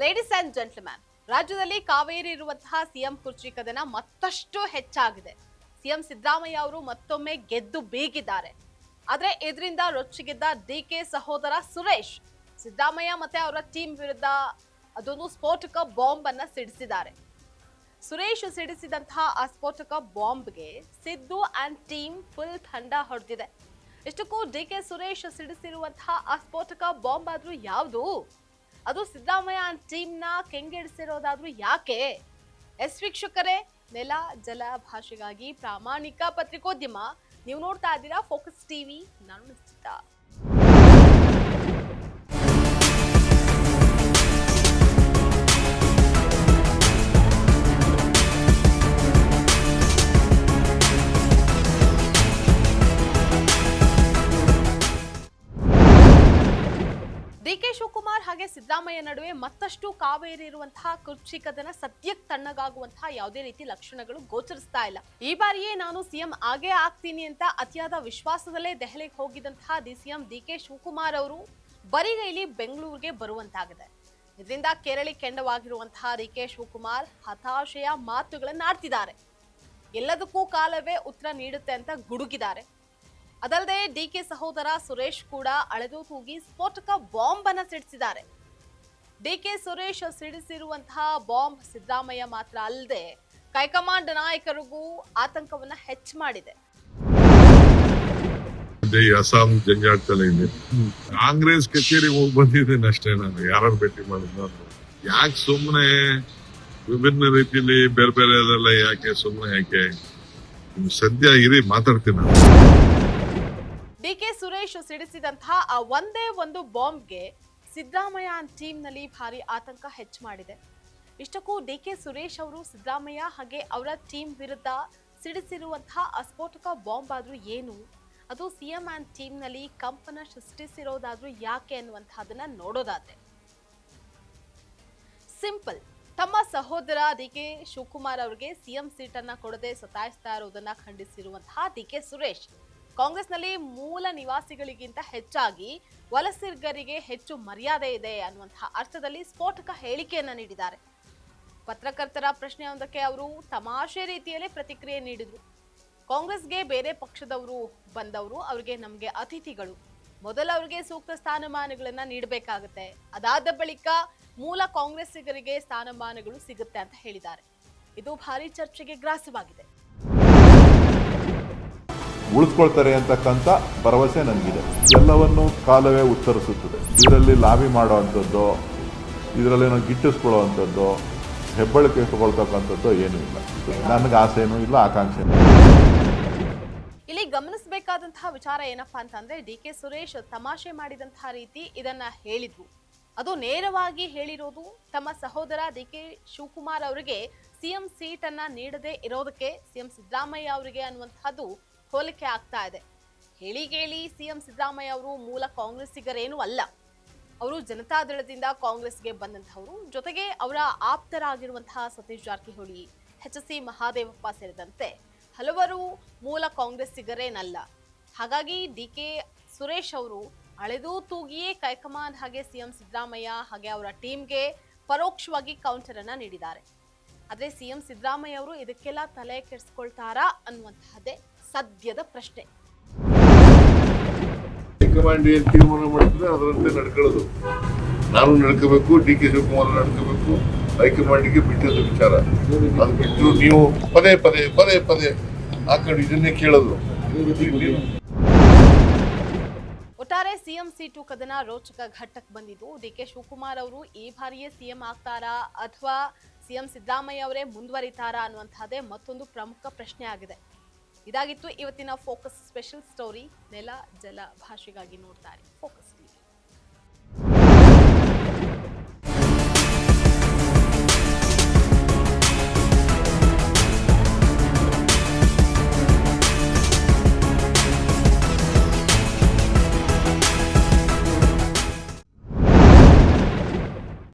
Ladies and gentleman, ರಾಜ್ಯದಲ್ಲಿ ಕಾವೇರಿ ಇರುವಂತಹ CM ಕುರ್ಚಿ ಕದನ ಮತ್ತಷ್ಟು ಹೆಚ್ಚಾಗಿದೆ. ಸಿಎಂ ಸಿದ್ದರಾಮಯ್ಯ ಅವರು ಮತ್ತೊಮ್ಮೆ ಗೆದ್ದು ಬೀಗಿದ್ದಾರೆ. ಆದ್ರೆ ಇದರಿಂದ ರೊಚ್ಚಿಗೆದ್ದ ಡಿಕೆ ಸಹೋದರ ಸುರೇಶ್ ಸಿದ್ದರಾಮಯ್ಯ ಮತ್ತೆ ಅವರ ಟೀಮ್ ವಿರುದ್ಧ ಅದೊಂದು ಸ್ಫೋಟಕ ಬಾಂಬ್ ಅನ್ನ ಸಿಡಿಸಿದ್ದಾರೆ. ಸುರೇಶ್ ಸಿಡಿಸಿದಂತಹ ಆ ಸ್ಫೋಟಕ ಬಾಂಬ್ಗೆ ಸಿದ್ದು ಅಂಡ್ ಟೀಮ್ ಫುಲ್ ಥಂಡ ಹೊಡೆದಿದೆ. ಇಷ್ಟಕ್ಕೂ ಡಿಕೆ ಸುರೇಶ್ ಸಿಡಿಸಿರುವಂತಹ ಆ ಸ್ಫೋಟಕ ಬಾಂಬ್ ಆದ್ರೂ ಯಾವುದು? ಅದು ಸಿದ್ದರಾಮಯ್ಯ ಟೀಮ್ ನ ಕೆಂಗೆಡಿಸಿರೋದಾದ್ರೂ ಯಾಕೆ? ವೀಕ್ಷಕರೇ, ನೆಲ ಜಲ ಭಾಷೆಗಾಗಿ ಪ್ರಾಮಾಣಿಕ ಪತ್ರಿಕೋದ್ಯಮ. ನೀವು ನೋಡ್ತಾ ಇದ್ದೀರಾ ಫೋಕಸ್ ಟಿವಿ. ನಾನು ನಿಶ್ಚಿತ. ಡಿಕೆ ಶಿವಕುಮಾರ್ ಹಾಗೆ ಸಿದ್ದರಾಮಯ್ಯ ನಡುವೆ ಮತ್ತಷ್ಟು ಕಾವೇರಿ ಇರುವಂತಹ ಕುರ್ಚಿ ಕದನ ಸದ್ಯಕ್ಕೆ ತಣ್ಣಗಾಗುವಂತಹ ಯಾವುದೇ ರೀತಿ ಲಕ್ಷಣಗಳು ಗೋಚರಿಸ್ತಾ ಇಲ್ಲ. ಈ ಬಾರಿಯೇ ನಾನು ಸಿಎಂ ಆಗೇ ಆಗ್ತೀನಿ ಅಂತ ಅತಿಯಾದ ವಿಶ್ವಾಸದಲ್ಲೇ ದೆಹಲಿಗೆ ಹೋಗಿದ್ದಂತಹ ಸಿಎಂ ಡಿಕೆ ಶಿವಕುಮಾರ್ ಅವರು ಬರಿಗೈಲಿ ಬೆಂಗಳೂರಿಗೆ ಬರುವಂತಾಗಿದೆ. ಇದರಿಂದ ಕೆರಳಿ ಕೆಂಡವಾಗಿರುವಂತಹ ಡಿಕೆ ಶಿವಕುಮಾರ್ ಹತಾಶೆಯ ಮಾತುಗಳನ್ನಾಡ್ತಿದ್ದಾರೆ. ಎಲ್ಲದಕ್ಕೂ ಕಾಲವೇ ಉತ್ತರ ನೀಡುತ್ತೆ ಅಂತ ಗುಡುಗಿದ್ದಾರೆ. ಅದಲ್ಲದೆ ಡಿಕೆ ಸಹೋದರ ಸುರೇಶ್ ಕೂಡ ಅಳೆದು ತೂಗಿ ಸ್ಫೋಟಕ ಬಾಂಬ್ ಅನ್ನ ಸಿಡಿಸಿದ್ದಾರೆ. ಡಿಕೆ ಸುರೇಶ್ ಸಿಡಿಸಿರುವಂತಹ ಬಾಂಬ್ ಸಿದ್ದರಾಮಯ್ಯ ಮಾತ್ರ ಅಲ್ಲದೆ ಹೈಕಮಾಂಡ್ ನಾಯಕರಿಗೂ ಆತಂಕವನ್ನ ಹೆಚ್ಚು ಮಾಡಿದೆ. ಅಸ್ಸಾಂ ಜಂಜಾಟದಲ್ಲಿ ಇದೆ. ಕಾಂಗ್ರೆಸ್ ಕಚೇರಿಗೆ ಹೋಗಿ ಬಂದಿದ್ದೇನೆ ಅಷ್ಟೇ. ನಾನು ಯಾರು ಭೇಟಿ ಮಾಡಿದ್ರು ಯಾಕೆ ಸುಮ್ಮನೆ ವಿಭಿನ್ನ ರೀತಿಯಲ್ಲಿ ಬೇರೆ ಬೇರೆ ಅದೆಲ್ಲ ಯಾಕೆ ಸುಮ್ಮನೆ ಯಾಕೆ ಸದ್ಯ ಇರಿ ಮಾತಾಡ್ತೀನಿ ನಾನು. ಡಿಕೆ ಸುರೇಶ್ ಸಿಡಿಸಿದಂತಹ ಆ ಒಂದೇ ಒಂದು ಬಾಂಬ್ಗೆ ಸಿದ್ದರಾಮಯ್ಯ ಟೀಮ್ ನಲ್ಲಿ ಭಾರಿ ಆತಂಕ ಹೆಚ್ಚು ಮಾಡಿದೆ. ಇಷ್ಟಕ್ಕೂ ಡಿಕೆ ಸುರೇಶ್ ಅವರು ಸಿದ್ದರಾಮಯ್ಯ ಹಾಗೆ ಅವರ ಟೀಮ್ ವಿರುದ್ಧ ಸಿಡಿಸಿರುವಂತಹ ಅಸ್ಫೋಟಕ ಬಾಂಬ್ ಆದ್ರೂ ಏನು? ಅದು ಸಿಎಂ ಅಂಡ್ ಟೀಮ್ ನಲ್ಲಿ ಕಂಪನ ಸೃಷ್ಟಿಸಿರೋದಾದ್ರೂ ಯಾಕೆ ಅನ್ನುವಂತಹದನ್ನ ನೋಡೋದಾದ್ರೆ ಸಿಂಪಲ್. ತಮ್ಮ ಸಹೋದರ ಡಿಕೆ ಶಿವಕುಮಾರ್ ಅವರಿಗೆ ಸಿಎಂ ಸೀಟನ್ನ ಕೊಡದೆ ಸತಾಯಿಸ್ತಾ ಇರೋದನ್ನ ಖಂಡಿಸಿರುವಂತಹ ಡಿಕೆ ಸುರೇಶ್ ಕಾಂಗ್ರೆಸ್ನಲ್ಲಿ ಮೂಲ ನಿವಾಸಿಗಳಿಗಿಂತ ಹೆಚ್ಚಾಗಿ ವಲಸಿಗರಿಗೆ ಹೆಚ್ಚು ಮರ್ಯಾದೆ ಇದೆ ಅನ್ನುವಂತಹ ಅರ್ಥದಲ್ಲಿ ಸ್ಫೋಟಕ ಹೇಳಿಕೆಯನ್ನ ನೀಡಿದ್ದಾರೆ. ಪತ್ರಕರ್ತರ ಪ್ರಶ್ನೆಯೊಂದಕ್ಕೆ ಅವರು ತಮಾಷೆ ರೀತಿಯಲ್ಲಿ ಪ್ರತಿಕ್ರಿಯೆ ನೀಡಿದ್ರು. ಕಾಂಗ್ರೆಸ್ಗೆ ಬೇರೆ ಪಕ್ಷದವರು ಬಂದವರು ಅವರಿಗೆ ನಮಗೆ ಅತಿಥಿಗಳು, ಮೊದಲು ಅವರಿಗೆ ಸೂಕ್ತ ಸ್ಥಾನಮಾನಗಳನ್ನ ನೀಡಬೇಕಾಗುತ್ತೆ, ಅದಾದ ಬಳಿಕ ಮೂಲ ಕಾಂಗ್ರೆಸ್ಸಿಗರಿಗೆ ಸ್ಥಾನಮಾನಗಳು ಸಿಗುತ್ತೆ ಅಂತ ಹೇಳಿದ್ದಾರೆ. ಇದು ಭಾರಿ ಚರ್ಚೆಗೆ ಗ್ರಾಸವಾಗಿದೆ. ಉಳಿಸ್ಕೊಳ್ತಾರೆ ಅಂತಕ್ಕಂಥ ಭರವಸೆ ನನಗಿದೆ. ಎಲ್ಲವನ್ನು ಕಾಲವೇ ಉತ್ತರಿಸುತ್ತದೆ. ಇದರಲ್ಲಿ ಲಾಬಿ ಮಾಡುವಂಥದ್ದು, ಇದರಲ್ಲಿ ನಾವು ಗಿಟ್ಟಿಸ್ಕೊಳ್ಳುವಂಥದ್ದು, ಹೆಬ್ಬಳಿಕೆ ತಗೊಳ್ತಕ್ಕಂಥದ್ದು ಏನೂ ಇಲ್ಲ. ನನಗೆ ಆಸೆನೂ ಇಲ್ಲ, ಆಕಾಂಕ್ಷೆನೂ. ಇಲ್ಲಿ ಗಮನಿಸಬೇಕಾದಂತಹ ವಿಚಾರ ಏನಪ್ಪಾ ಅಂತಂದ್ರೆ, ಡಿಕೆ ಸುರೇಶ್ ತಮಾಷೆ ಮಾಡಿದಂತಹ ರೀತಿ ಇದನ್ನ ಹೇಳಿದ್ರು. ಅದು ನೇರವಾಗಿ ಹೇಳಿರೋದು ತಮ್ಮ ಸಹೋದರ ಡಿಕೆ ಶಿವಕುಮಾರ್ ಅವರಿಗೆ ಸಿಎಂ ಸೀಟ್ ಅನ್ನ ನೀಡದೆ ಇರೋದಕ್ಕೆ ಸಿಎಂ ಸಿದ್ದರಾಮಯ್ಯ ಅವರಿಗೆ ಅನ್ನುವಂತಹದ್ದು ಹೋಲಿಕೆ ಆಗ್ತಾ ಇದೆ. ಹೇಳಿ ಸಿಎಂ ಸಿದ್ದರಾಮಯ್ಯ ಅವರು ಮೂಲ ಕಾಂಗ್ರೆಸ್ಸಿಗರೇನೂ ಅಲ್ಲ. ಅವರು ಜನತಾದಳದಿಂದ ಕಾಂಗ್ರೆಸ್ಗೆ ಬಂದಂತಹವರು. ಜೊತೆಗೆ ಅವರ ಆಪ್ತರಾಗಿರುವಂತಹ ಸತೀಶ್ ಜಾರಕಿಹೊಳಿ, ಎಚ್.ಸಿ. ಮಹಾದೇವಪ್ಪ ಸೇರಿದಂತೆ ಹಲವರು ಮೂಲ ಕಾಂಗ್ರೆಸ್ಸಿಗರೇನಲ್ಲ. ಹಾಗಾಗಿ ಡಿಕೆ ಸುರೇಶ್ ಅವರು ಅಳೆದು ತೂಗಿಯೇ ಹೈಕಮಾಂಡ್ ಹಾಗೆ ಸಿಎಂ ಸಿದ್ದರಾಮಯ್ಯ ಹಾಗೆ ಅವರ ಟೀಮ್ಗೆ ಪರೋಕ್ಷವಾಗಿ ಕೌಂಟರ್ ಅನ್ನ ನೀಡಿದ್ದಾರೆ. ಆದ್ರೆ ಸಿಎಂ ಸಿದ್ದರಾಮಯ್ಯ ಅವರು ಇದಕ್ಕೆಲ್ಲ ತಲೆ ಕೆಡಿಸ್ಕೊಳ್ತಾರಾ ಅನ್ನುವಂತಹದ್ದೇ ಸದ್ಯದ ಪ್ರಶ್ನೆ. ಹೈಕಮಾಂಡ್ ಏನ್ ತೀರ್ಮಾನ ಮಾಡಿದ್ರೆ ಅದರಂತೆ ನಡ್ಕೊಳ್ಳೋದು. ನಾನು ನಡ್ಕೋಬೇಕು, ಡಿಕೆ ಶಿವಕುಮಾರ್ ನಡ್ಕೋಬೇಕು, ಹೈಕಮಾಂಡ್ಗೆ ಬಿಟ್ಟದ್ದು ವಿಚಾರ. ಅದು ಬಿಟ್ಟು ನೀವು ಪದೇ ಪದೇ ಪದೇ ಪದೇ ಹಾಕೊಂಡು ಇದನ್ನೇ ಕೇಳೋದು. ಒಟ್ಟಾರೆ ಸಿಎಂ ಸೀಟು ಕದನ ರೋಚಕ ಘಟ್ಟಕ್ಕೆ ಬಂದಿದ್ದು. ಡಿಕೆ ಶಿವಕುಮಾರ್ ಅವರು ಈ ಬಾರಿಯೇ ಸಿಎಂ ಆಗ್ತಾರಾ ಅಥವಾ ಸಿಎಂ ಸಿದ್ದರಾಮಯ್ಯ ಅವರೇ ಮುಂದುವರಿತಾರಾ ಅನ್ನುವಂತಹದ್ದೇ ಮತ್ತೊಂದು ಪ್ರಮುಖ ಪ್ರಶ್ನೆ ಆಗಿದೆ. ಇದಾಗಿತ್ತು ಇವತ್ತಿನ ಫೋಕಸ್ ಸ್ಪೆಷಲ್ ಸ್ಟೋರಿ. ನೆಲ ಜಲ ಭಾಷೆಗಾಗಿ ನೋಡ್ತಾರೆ ಫೋಕಸ್.